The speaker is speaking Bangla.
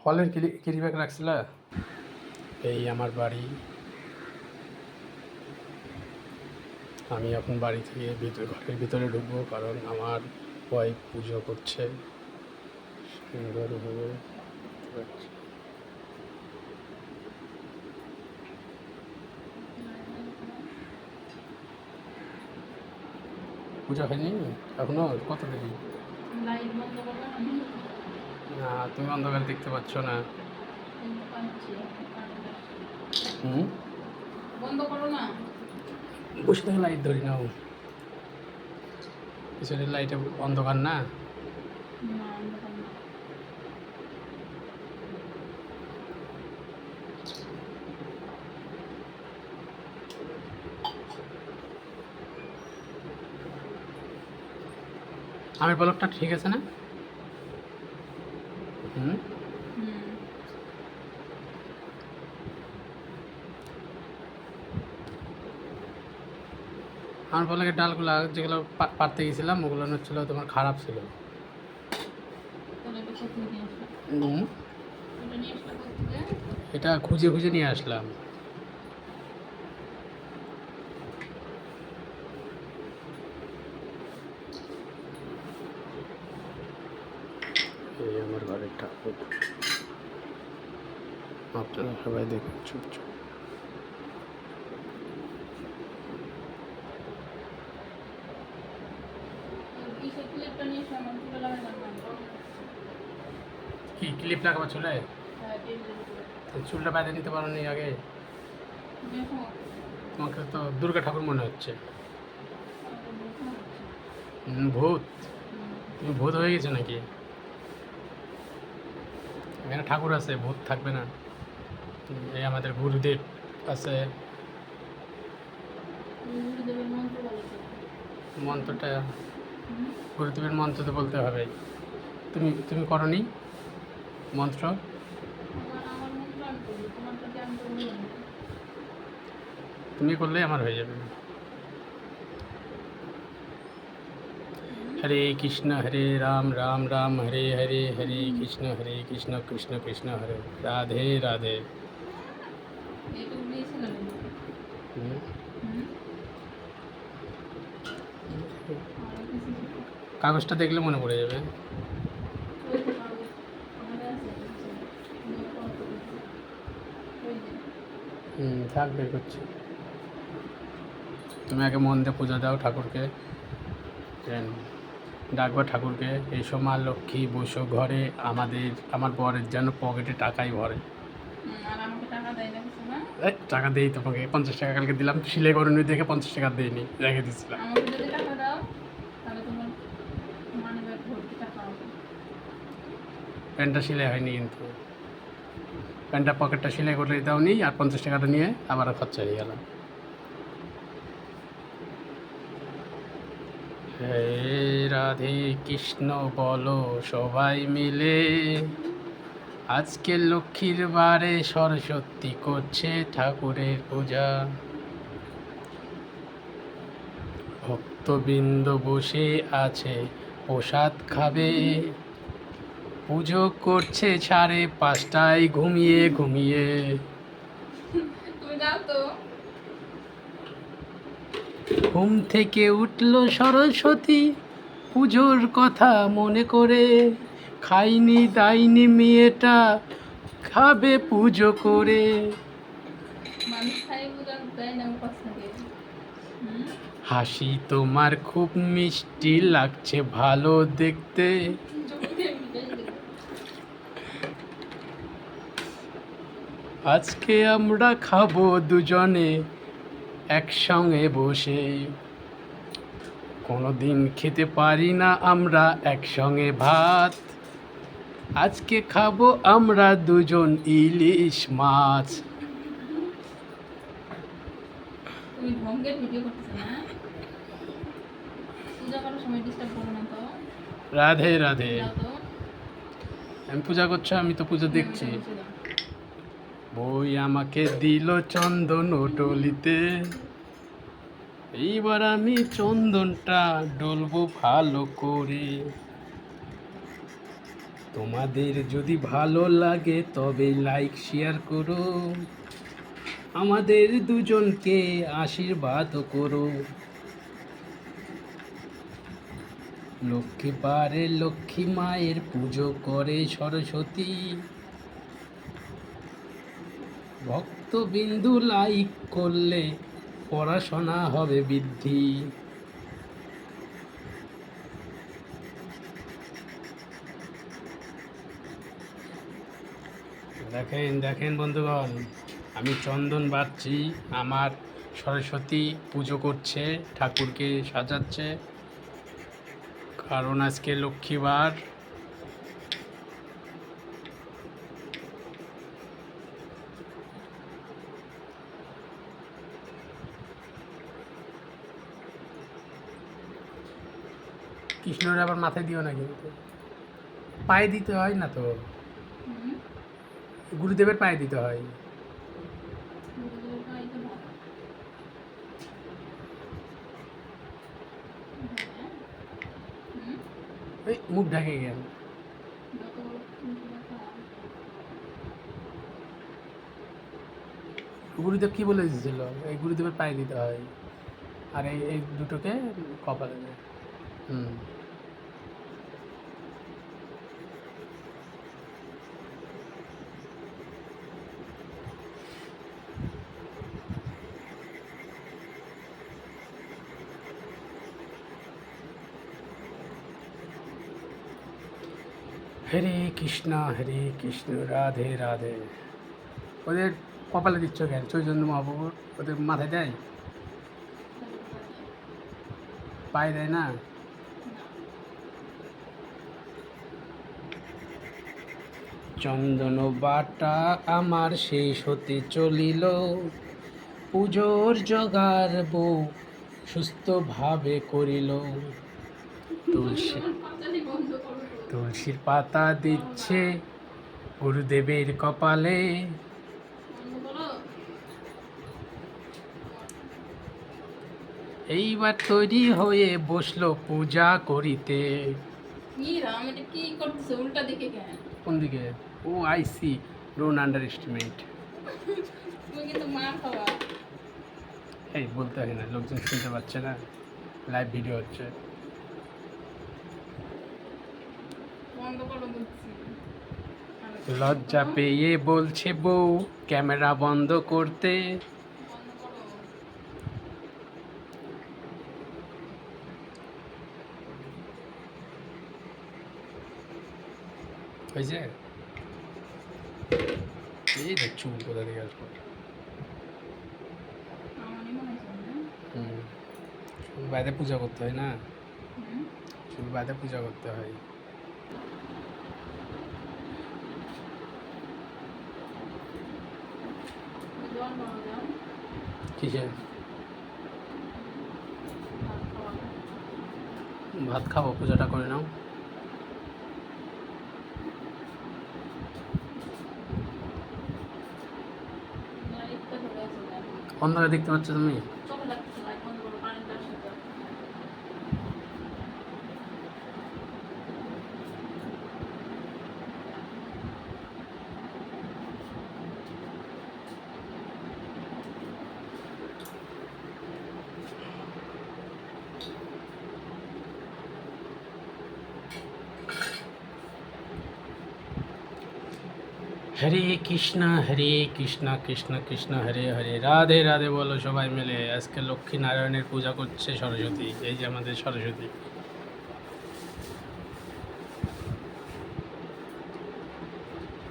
ফলের ক্যারি ব্যাগ রাখছিল। এই আমার বাড়ি। আমি এখন বাড়ি থেকে ঘরের ভিতরে ঢুকবো, কারণ আমার ওয়াইফ পুজো করছে সুন্দরভাবে। পূজা হয়নি এখনো? কত দেরি? না, তুমি অন্ধকার দেখতে পাচ্ছ না। বন্ধ করো না। বসে থেকে লাইট ধরি নাও, পিছনের লাইটে অন্ধকার না। আমের পলকটা ঠিক আছে না? আমার পলকের ডালগুলো যেগুলো পাড়তে গেছিলাম ওগুলো হচ্ছিল তোমার খারাপ ছিল। এটা খুঁজে খুঁজে নিয়ে আসলাম। এই আমার ঘরের ঠাকুর, আপনারা সবাই দেখুন চুপচাপ। কি ক্লিপ লাগাবো চুলে? চুলটা বেঁধে নিতে পারো নি আগে? তোমাকে তো দুর্গা ঠাকুর মনে হচ্ছে। ভূত? তুমি ভূত হয়ে গেছো নাকি? এখানে ঠাকুর আছে, ভূত থাকবে না? এই আমাদের গুরুদেব আছে। মন্ত্রটা গুরুদেবের মন্ত্র তো বলতে হবে। তুমি করনি মন্ত্র? তুমি করলে আমার হয়ে যাবে। হরে কৃষ্ণ হরে রাম, রাম রাম হরে হরে, হরে কৃষ্ণ কৃষ্ণ কৃষ্ণ হরে, রাধে রাধে। কাগজটা দেখলে মনে পড়ে যাবে। থাক, বের করছি। তুমি আগে মন দিয়ে পূজা দাও ঠাকুরকে, ডাকবা ঠাকুরকে, এইসব মা লক্ষ্মী বসো ঘরে, আমার বরের যেন পকেটে টাকাই ভরে। টাকা দেই তোমাকে, 50 টাকা কালকে দিলাম, সিলাই করুন দেখে 50 টাকা দিইনি, রেখে দিচ্ছিলাম। প্যান্টটা সেলাই হয়নি, কিন্তু প্যান্টটা পকেটটা সেলাই করে দাওনি, আর 50 টাকাটা নিয়ে আবার খরচা হয়ে গেল। হে রাধে কৃষ্ণ বলো সবাই মিলে, আজকে লক্ষ্মীর বারে সরস্বতী করছে ঠাকুরের পূজা। ভক্তবৃন্দ বসে আছে প্রসাদ খাবে, পুজো করছে 5:30 ঘুমিয়ে ঘুমিয়ে। ঘুম থেকে উঠল সরস্বতী, পুজোর কথা মনে করে, খাইনি দাইনি মেয়েটা, খাবে পুজো করে। হাসি তোমার খুব মিষ্টি লাগছে ভালো দেখতে, আজকে আমরা খাবো দুজনে একসঙ্গে বসে, কোনোদিন খেতে পারি না আমরা একসঙ্গে ভাত, আজকে খাবো আমরা দুজন ইলিশ মাছ। রাধে রাধে। আমি পূজা করছো, আমি তো পুজো দেখছি। বই আমাকে দিল চন্দন টলিতে, এইবার আমি চন্দনটা ডলবো ভালো করে। তোমাদের যদি ভালো লাগে তবে লাইক শেয়ার করো, আমাদের দুজনকে আশীর্বাদ করো। লক্ষ্মী পারে লক্ষ্মী মায়ের পুজো করে সরস্বতী, ভক্তবিন্দু লাইক করলে পড়াশোনা হবে বৃদ্ধি। দেখেন দেখেন বন্ধুগণ, আমি চন্দন বাঁধছি, আমার সরস্বতী পুজো করছে, ঠাকুরকে সাজাচ্ছে, কারণ আজকে লক্ষ্মীবার। কৃষ্ণর আবার মাথায় দিও না, কিন্তু পায়ে দিতে হয় না তো, গুরুদেবের পায়ে দিতে হয়। এই মুখ ঢাকে গেল। গুরুদেব কি বলে দিয়েছিল? এই গুরুদেবের পায়ে দিতে হয়, আর এই এই দুটোকে কপালে দেয়। হুম। হরে কৃষ্ণ রাধে রাধে। ওদের কপালে দিচ্ছ কেন? চৈতন্য মহাপ্রভুর ওদের মাথায় দেয়, পায়ে দেয় না? চন্দন বাটা আমার শেষ হতে চলিল, পুজোর জোগাড় বউ সুস্থভাবে করিল। তুলসীর পাতা দিচ্ছে গুরুদেবের কপালে, এইবার তৈরি হয়ে বসলো পূজা করিতে। কোন দিকে? Oh I see, don't underestimate. এই বলতে হয় না, লোকজন শুনতে পাচ্ছে না, লাইভ ভিডিও হচ্ছে। লজ্জা পেয়ে বলছে বউ ক্যামেরা বন্ধ করতে। হয়েছে? এই দেখ চুল কোথা থেকে আসবো। শুধু বাইরে পূজা করতে হয় না, শুধু বাইরে পূজা করতে হয়। কিসে? ভাত খাবো, পূজাটা করে নাও। অন্ধকারে দেখতে পাচ্ছ তুমি? হরে কৃষ্ণ কৃষ্ণ কৃষ্ণ হরে হরে, রাধে রাধে বলো সবাই মিলে। আজকে লক্ষ্মী নারায়ণের পূজা করছে সরস্বতী, এই যে আমাদের সরস্বতী।